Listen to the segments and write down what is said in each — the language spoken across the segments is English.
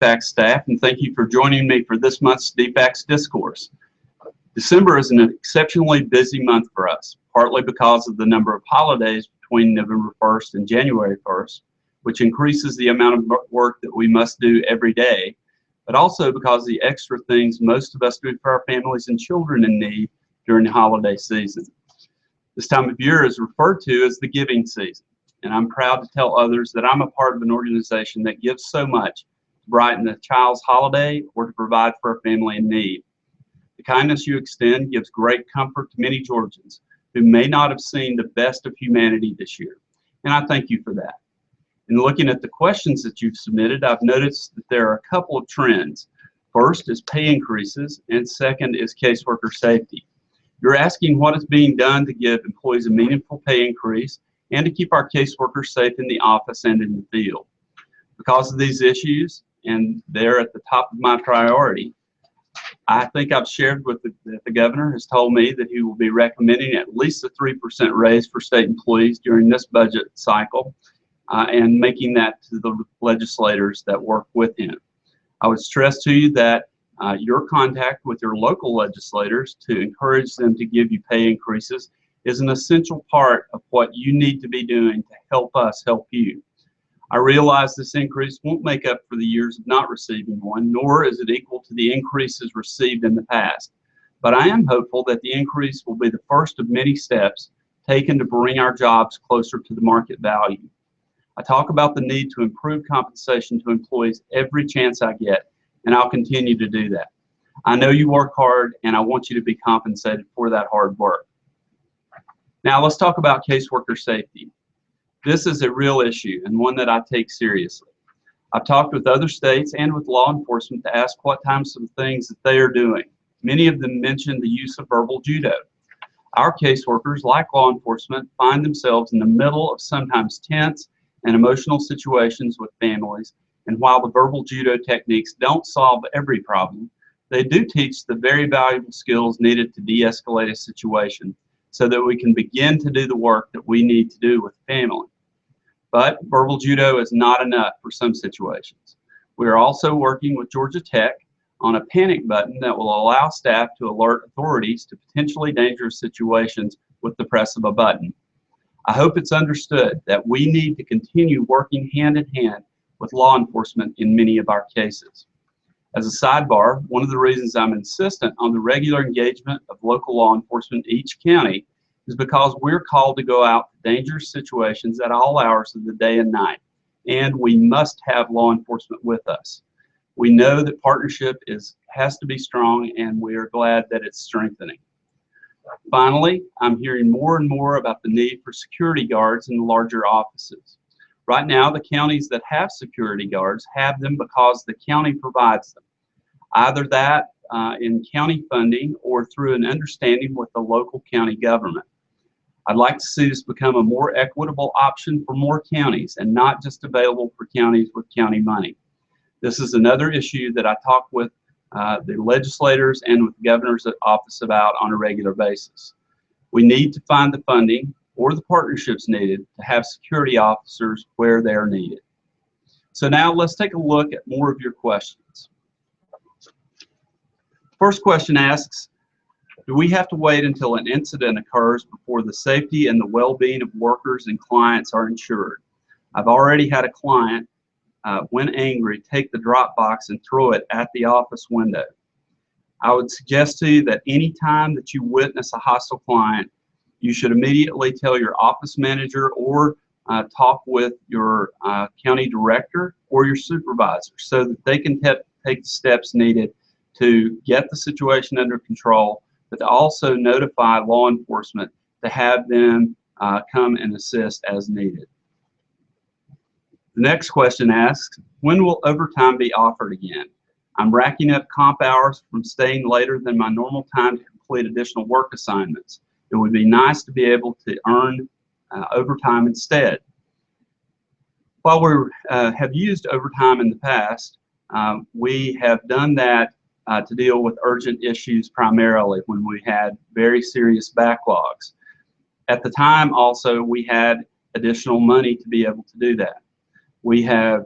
DFCS staff, and thank you for joining me for this month's DFCS Discourse. December is an exceptionally busy month for us, partly because of the number of holidays between November 1st and January 1st, which increases the amount of work that we must do every day, but also because of the extra things most of us do for our families and children in need during the holiday season. This time of year is referred to as the giving season, and I'm proud to tell others that I'm a part of an organization that gives so much to brighten a child's holiday or to provide for a family in need. The kindness you extend gives great comfort to many Georgians who may not have seen the best of humanity this year, and I thank you for that. In looking at the questions that you've submitted, I've noticed that there are a couple of trends. First is pay increases, and second is caseworker safety. You're asking what is being done to give employees a meaningful pay increase and to keep our caseworkers safe in the office and in the field. Because of these issues, and they're at the top of my priority, I think I've shared with the governor has told me that he will be recommending at least a 3% raise for state employees during this budget cycle and making that to the legislators that work with him. I would stress to you that your contact with your local legislators to encourage them to give you pay increases is an essential part of what you need to be doing to help us help you. I realize this increase won't make up for the years of not receiving one, nor is it equal to the increases received in the past. But I am hopeful that the increase will be the first of many steps taken to bring our jobs closer to the market value. I talk about the need to improve compensation to employees every chance I get, and I'll continue to do that. I know you work hard, and I want you to be compensated for that hard work. Now let's talk about caseworker safety. This is a real issue and one that I take seriously. I've talked with other states and with law enforcement to ask what types of things that they are doing. Many of them mentioned the use of verbal judo. Our caseworkers, like law enforcement, find themselves in the middle of sometimes tense and emotional situations with families, and while the verbal judo techniques don't solve every problem, they do teach the very valuable skills needed to de-escalate a situation so that we can begin to do the work that we need to do with family. But verbal judo is not enough for some situations. We are also working with Georgia Tech on a panic button that will allow staff to alert authorities to potentially dangerous situations with the press of a button. I hope it's understood that we need to continue working hand in hand with law enforcement in many of our cases. As a sidebar, one of the reasons I'm insistent on the regular engagement of local law enforcement in each county is because we're called to go out to dangerous situations at all hours of the day and night, and we must have law enforcement with us. We know that partnership has to be strong, and we are glad that it's strengthening. Finally, I'm hearing more and more about the need for security guards in the larger offices. Right now, the counties that have security guards have them because the county provides them. Either that in county funding or through an understanding with the local county government. I'd like to see this become a more equitable option for more counties and not just available for counties with county money. This is another issue that I talk with the legislators and with the governor's office about on a regular basis. We need to find the funding or the partnerships needed to have security officers where they are needed. So now let's take a look at more of your questions. First question asks, do we have to wait until an incident occurs before the safety and the well-being of workers and clients are ensured? I've already had a client, when angry, take the drop box and throw it at the office window. I would suggest to you that any time that you witness a hostile client, you should immediately tell your office manager or talk with your county director or your supervisor so that they can take the steps needed to get the situation under control, but to also notify law enforcement to have them come and assist as needed. The next question asks, when will overtime be offered again? I'm racking up comp hours from staying later than my normal time to complete additional work assignments. It would be nice to be able to earn overtime instead. While we have used overtime in the past, we have done that to deal with urgent issues primarily when we had very serious backlogs. At the time also we had additional money to be able to do that. We have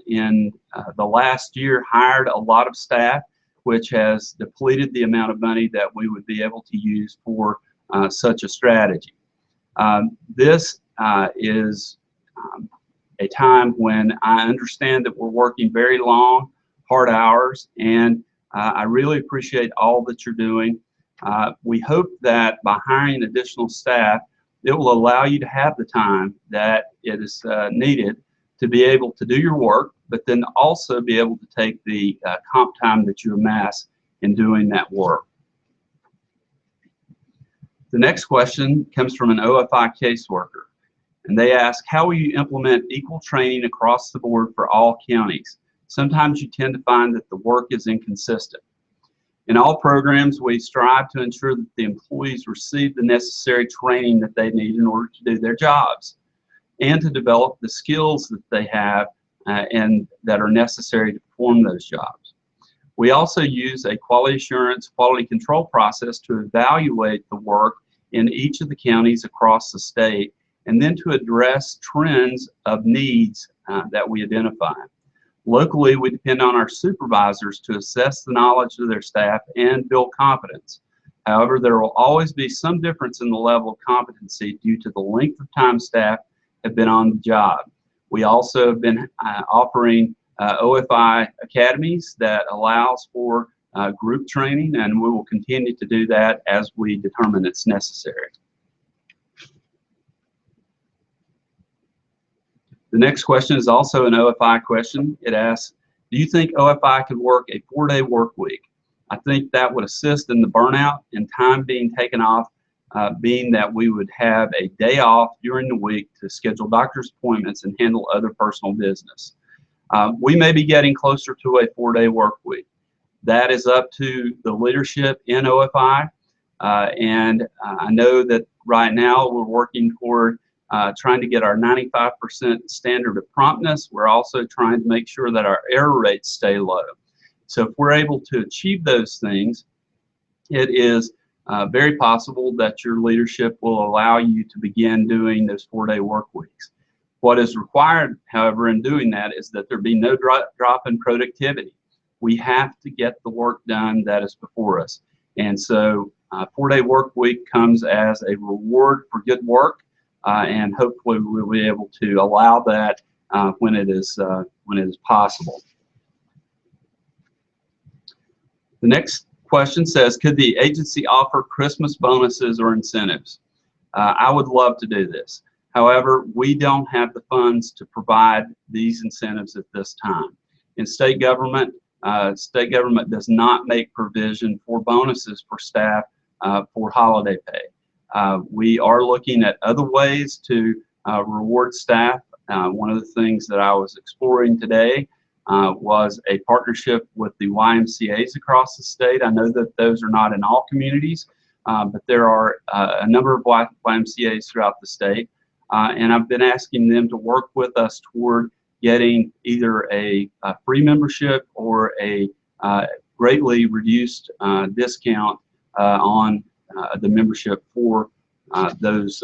in the last year hired a lot of staff, which has depleted the amount of money that we would be able to use for such a strategy. This is a time when I understand that we're working very long, hard hours, and I really appreciate all that you're doing. We hope that by hiring additional staff, it will allow you to have the time that it is needed to be able to do your work, but then also be able to take the comp time that you amass in doing that work. The next question comes from an OFI caseworker, and they ask, how will you implement equal training across the board for all counties? Sometimes you tend to find that the work is inconsistent. In all programs, we strive to ensure that the employees receive the necessary training that they need in order to do their jobs and to develop the skills that they have and that are necessary to perform those jobs. We also use a quality assurance, quality control process to evaluate the work in each of the counties across the state and then to address trends of needs that we identify. Locally, we depend on our supervisors to assess the knowledge of their staff and build confidence. However, there will always be some difference in the level of competency due to the length of time staff have been on the job. We also have been offering OFI academies that allows for group training, and we will continue to do that as we determine it's necessary. The next question is also an OFI question. It asks, do you think OFI could work a 4-day work week? I think that would assist in the burnout and time being taken off, being that we would have a day off during the week to schedule doctor's appointments and handle other personal business. We may be getting closer to a 4-day work week. That is up to the leadership in OFI, and I know that right now we're working toward trying to get our 95% standard of promptness. We're also trying to make sure that our error rates stay low. So if we're able to achieve those things, it is very possible that your leadership will allow you to begin doing those 4-day work weeks. What is required, however, in doing that is that there be no drop in productivity. We have to get the work done that is before us. And so 4-day work week comes as a reward for good work. And hopefully we'll be able to allow that when it is possible. The next question says, could the agency offer Christmas bonuses or incentives? I would love to do this. However, we don't have the funds to provide these incentives at this time. In state government does not make provision for bonuses for staff for holiday pay. We are looking at other ways to reward staff. One of the things that I was exploring today was a partnership with the YMCAs across the state. I know that those are not in all communities, but there are a number of YMCAs throughout the state. And I've been asking them to work with us toward getting either a free membership or a greatly reduced discount on the membership for those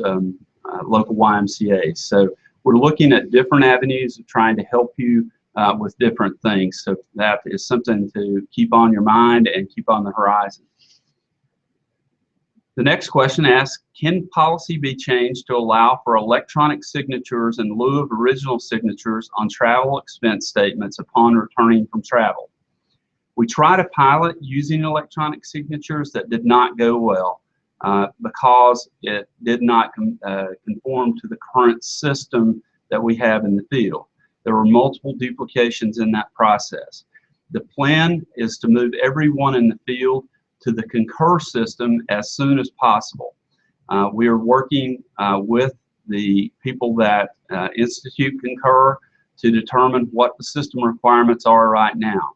local YMCAs. So we're looking at different avenues of trying to help you with different things. So that is something to keep on your mind and keep on the horizon. The next question asks, can policy be changed to allow for electronic signatures in lieu of original signatures on travel expense statements upon returning from travel? We tried a pilot using electronic signatures that did not go well because it did not conform to the current system that we have in the field. There were multiple duplications in that process. The plan is to move everyone in the field to the Concur system as soon as possible. We are working with the people that institute Concur to determine what the system requirements are right now.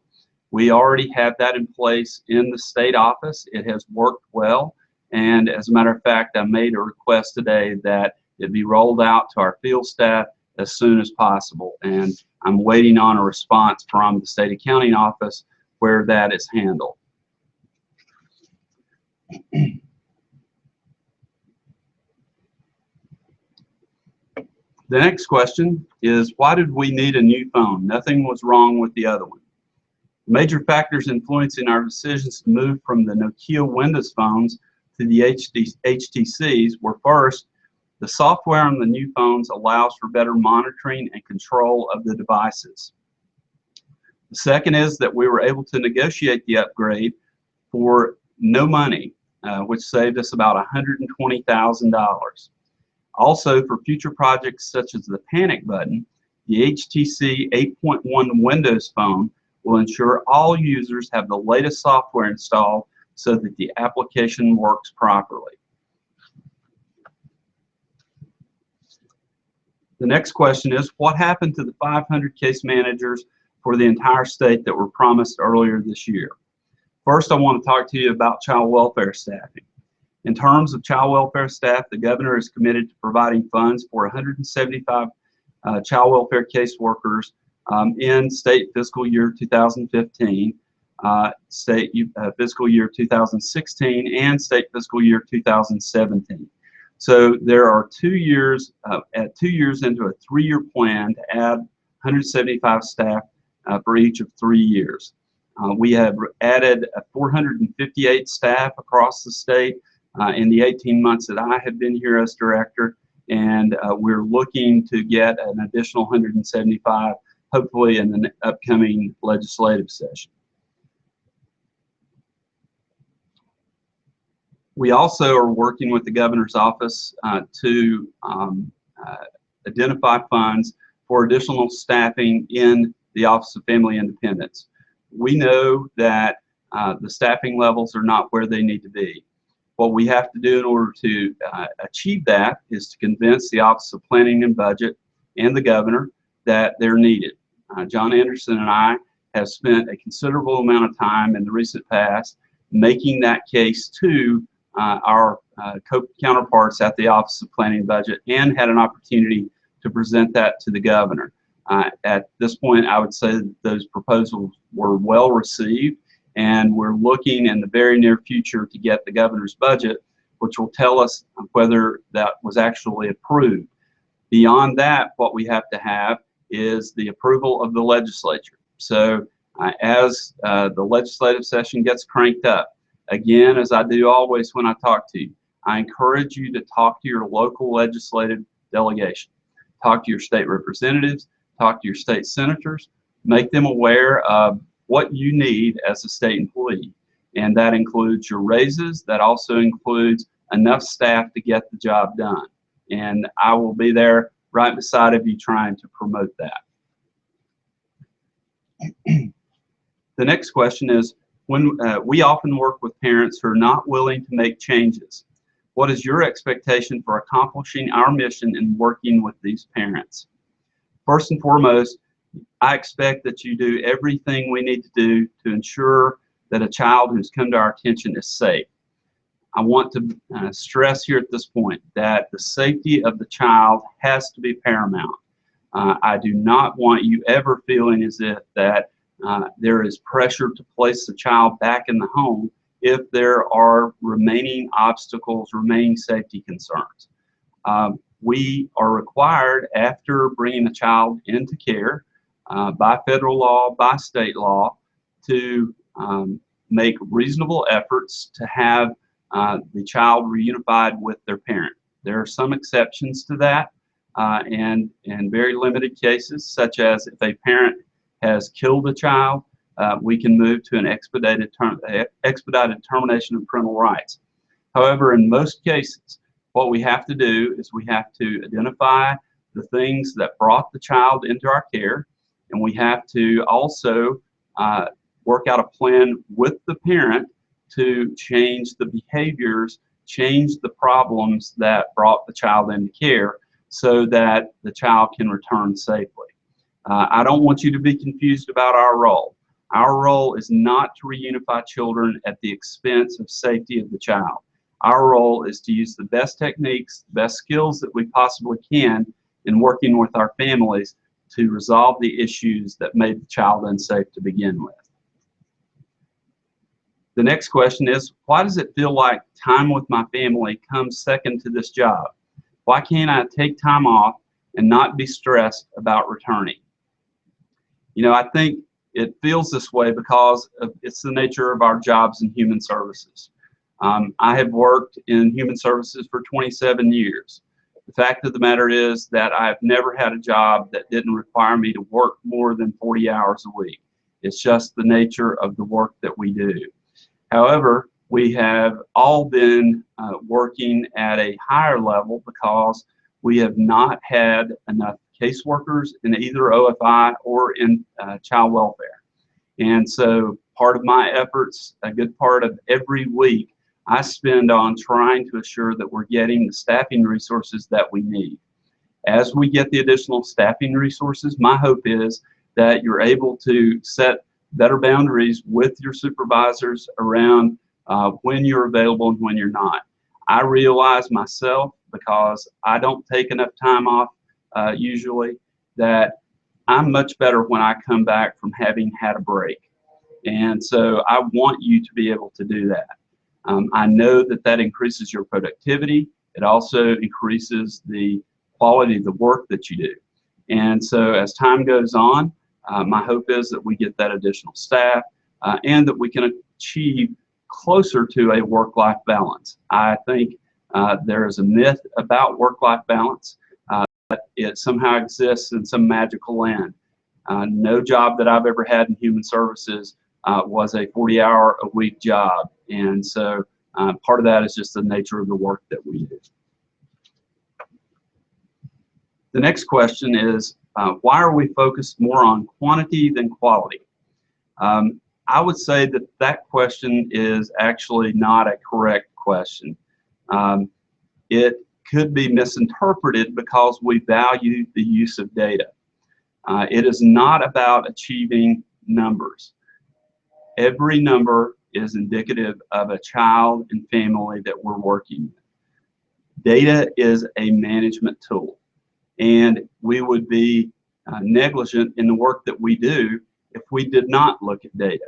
We already have that in place in the state office. It has worked well, and as a matter of fact, I made a request today that it be rolled out to our field staff as soon as possible, and I'm waiting on a response from the state accounting office where that is handled. The next question is, why did we need a new phone? Nothing was wrong with the other one. Major factors influencing our decisions to move from the Nokia Windows phones to the HTCs were, first, the software on the new phones allows for better monitoring and control of the devices. The second is that we were able to negotiate the upgrade for no money, which saved us about $120,000. Also, for future projects such as the panic button, the HTC 8.1 Windows phone will ensure all users have the latest software installed so that the application works properly. The next question is, what happened to the 500 case managers for the entire state that were promised earlier this year? First, I want to talk to you about child welfare staffing. In terms of child welfare staff, the governor is committed to providing funds for 175 child welfare caseworkers in state fiscal year 2015, state fiscal year 2016, and state fiscal year 2017. So there are 2 years, at 2 years into a 3-year plan to add 175 staff for each of 3 years. We have added 458 staff across the state in the 18 months that I have been here as director, and we're looking to get an additional 175 hopefully in the upcoming legislative session. We also are working with the governor's office to identify funds for additional staffing in the Office of Family Independence. We know that the staffing levels are not where they need to be. What we have to do in order to achieve that is to convince the Office of Planning and Budget and the governor that they're needed. John Anderson and I have spent a considerable amount of time in the recent past making that case to our counterparts at the Office of Planning and Budget, and had an opportunity to present that to the governor. At this point, I would say that those proposals were well received, and we're looking in the very near future to get the governor's budget, which will tell us whether that was actually approved. Beyond that, what we have to have is the approval of the legislature. So as the legislative session gets cranked up, again, as I do always when I talk to you, I encourage you to talk to your local legislative delegation. Talk to your state representatives, talk to your state senators, make them aware of what you need as a state employee. And that includes your raises, that also includes enough staff to get the job done. And I will be there right beside of you trying to promote that. The next question is, when we often work with parents who are not willing to make changes, what is your expectation for accomplishing our mission in working with these parents? First and foremost, I expect that you do everything we need to do to ensure that a child who's come to our attention is safe. I want to stress here at this point that the safety of the child has to be paramount. I do not want you ever feeling as if that there is pressure to place the child back in the home if there are remaining obstacles, remaining safety concerns. We are required, after bringing a child into care, by federal law, by state law, to make reasonable efforts to have the child reunified with their parent. There are some exceptions to that, and in very limited cases, such as if a parent has killed a child, we can move to an expedited termination of parental rights. However, in most cases, what we have to do is we have to identify the things that brought the child into our care, and we have to also work out a plan with the parent to change the behaviors, change the problems that brought the child into care so that the child can return safely. I don't want you to be confused about our role. Our role is not to reunify children at the expense of safety of the child. Our role is to use the best techniques, the best skills that we possibly can in working with our families to resolve the issues that made the child unsafe to begin with. The next question is, why does it feel like time with my family comes second to this job? Why can't I take time off and not be stressed about returning. You know, I think it feels this way because it's the nature of our jobs in human services. I have worked in human services for 27 years. The fact of the matter is that I've never had a job that didn't require me to work more than 40 hours a week. It's just the nature of the work that we do. However, we have all been working at a higher level because we have not had enough caseworkers in either OFI or in child welfare. And so part of my efforts, a good part of every week, I spend on trying to assure that we're getting the staffing resources that we need. As we get the additional staffing resources, my hope is that you're able to set better boundaries with your supervisors around when you're available and when you're not. I realize myself, because I don't take enough time off usually, that I'm much better when I come back from having had a break. And so I want you to be able to do that. I know that that increases your productivity. It also increases the quality of the work that you do. And so as time goes on, my hope is that we get that additional staff and that we can achieve closer to a work-life balance. I think there is a myth about work-life balance. That it somehow exists in some magical land. No job that I've ever had in human services was a 40-hour-a-week job. And so part of that is just the nature of the work that we do. The next question is, why are we focused more on quantity than quality? I would say that that question is actually not a correct question. It could be misinterpreted because we value the use of data. It is not about achieving numbers. Every number is indicative of a child and family that we're working with. Data is a management tool, and we would be negligent in the work that we do if we did not look at data.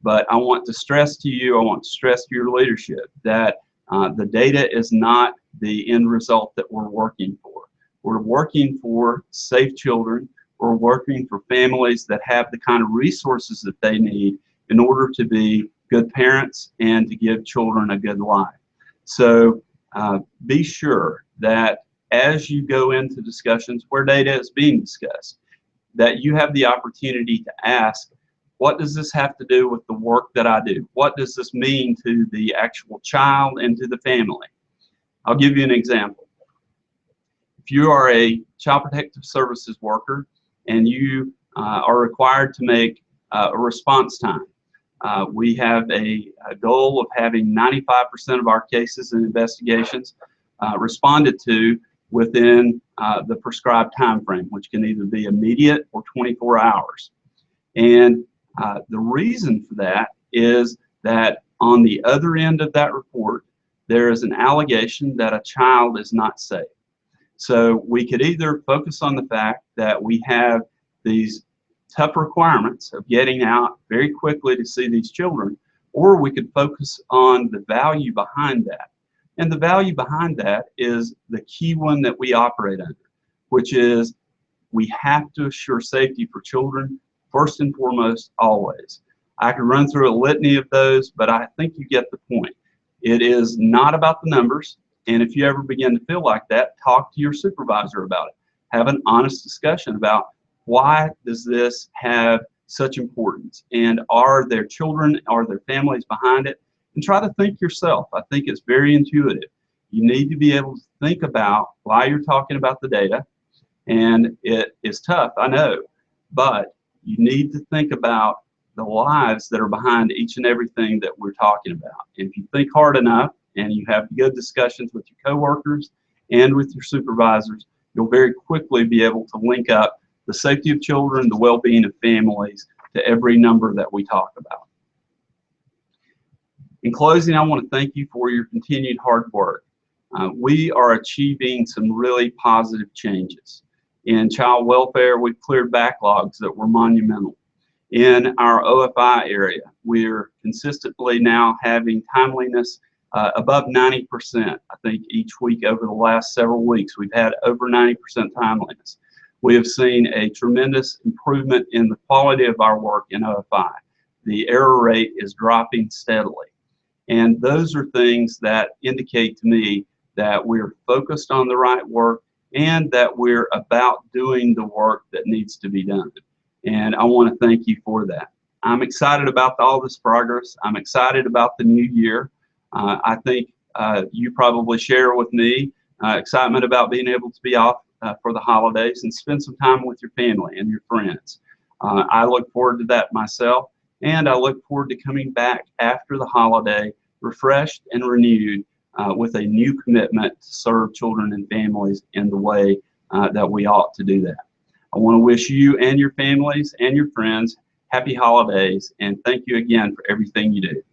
But I want to stress to you, I want to stress to your leadership that the data is not the end result that we're working for. We're working for safe children. We're working for families that have the kind of resources that they need in order to be good parents and to give children a good life. So be sure that as you go into discussions where data is being discussed, that you have the opportunity to ask, what does this have to do with the work that I do? What does this mean to the actual child and to the family? I'll give you an example. If you are a child protective services worker and you are required to make a response time, we have a goal of having 95% of our cases and investigations responded to within the prescribed time frame, which can either be immediate or 24 hours. And the reason for that is that on the other end of that report, there is an allegation that a child is not safe. So we could either focus on the fact that we have these tough requirements of getting out very quickly to see these children, or we could focus on the value behind that. And the value behind that is the key one that we operate under, which is we have to assure safety for children first and foremost, always. I could run through a litany of those, but I think you get the point. It is not about the numbers, and if you ever begin to feel like that, talk to your supervisor about it. Have an honest discussion about why does this have such importance, and are there children, are there families behind it, and try to think yourself. I think it's very intuitive. You need to be able to think about why you're talking about the data, and it is tough, I know, but you need to think about the lives that are behind each and everything that we're talking about. And if you think hard enough and you have good discussions with your coworkers and with your supervisors, you'll very quickly be able to link up the safety of children, the well-being of families, to every number that we talk about. In closing, I want to thank you for your continued hard work. We are achieving some really positive changes. In child welfare, we've cleared backlogs that were monumental. In our OFI area, we're consistently now having timeliness above 90%. I think each week over the last several weeks, we've had over 90% timeliness. We have seen a tremendous improvement in the quality of our work in OFI. The error rate is dropping steadily. And those are things that indicate to me that we're focused on the right work and that we're about doing the work that needs to be done. And I want to thank you for that. I'm excited about all this progress. I'm excited about the new year. I think you probably share with me excitement about being able to be off for the holidays and spend some time with your family and your friends. I look forward to that myself, and I look forward to coming back after the holiday refreshed and renewed with a new commitment to serve children and families in the way that we ought to do that. I want to wish you and your families and your friends happy holidays, and thank you again for everything you do.